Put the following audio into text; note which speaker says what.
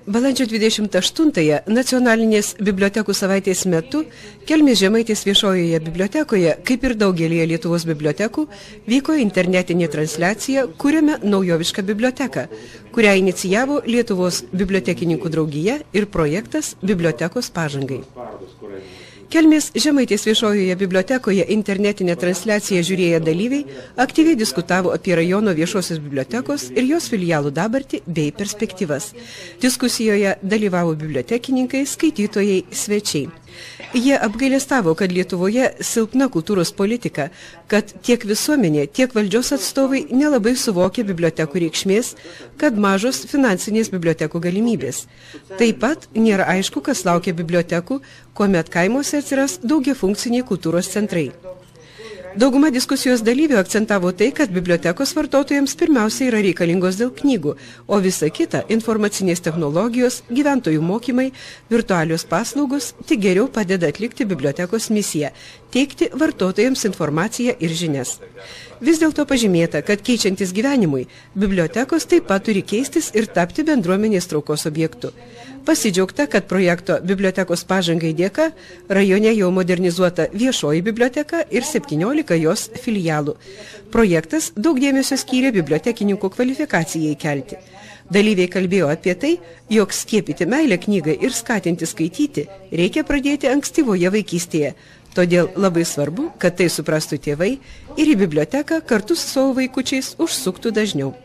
Speaker 1: Balandžio 28-ąją nacionalinės bibliotekų savaitės metu Kelmės Žemaitės viešojoje bibliotekoje, kaip ir daugelėje Lietuvos bibliotekų, vyko internetinė transliacija Kuriame naujovišką biblioteką, kurią inicijavo Lietuvos bibliotekininkų draugija ir projektas Bibliotekos pažangai. Kelmės Žemaitės viešojoje bibliotekoje internetinę transliaciją žiūrėję dalyviai aktyviai diskutavo apie rajono viešosios bibliotekos ir jos filialų dabartį bei perspektyvas. Diskusijoje dalyvavo bibliotekininkai, skaitytojai, svečiai. Jie apgailestavo, kad Lietuvoje silpna kultūros politika, kad tiek visuomenė, tiek valdžios atstovai nelabai suvokia bibliotekų reikšmės, kad mažos finansinės bibliotekų galimybės. Taip pat nėra aišku, kas laukia bibliotekų, kuomet kaimuose atsiras daugiafunkciniai kultūros centrai. Dauguma diskusijos dalyvių akcentavo tai, kad bibliotekos vartotojams pirmiausia yra reikalingos dėl knygų, o visa kita – informacinės technologijos, gyventojų mokymai, virtualios paslaugos tik geriau padeda atlikti bibliotekos misiją – teikti vartotojams informaciją ir žinias. Vis dėlto pažymėta, kad keičiantis gyvenimui, bibliotekos taip pat turi keistis ir tapti bendruomenės traukos objektu. Pasidžiaugta, kad projekto Bibliotekos pažangai dėka rajone jau modernizuota viešoji biblioteka ir 17 jos filialų. Projektas daug dėmesio skyrė bibliotekininkų kvalifikacijai kelti. Dalyviai kalbėjo apie tai, jog skiepyti meilę knygai ir skatinti skaityti reikia pradėti ankstyvoje vaikystėje. Todėl labai svarbu, kad tai suprastų tėvai ir į biblioteką kartu su savo vaikučiais užsuktų dažniau.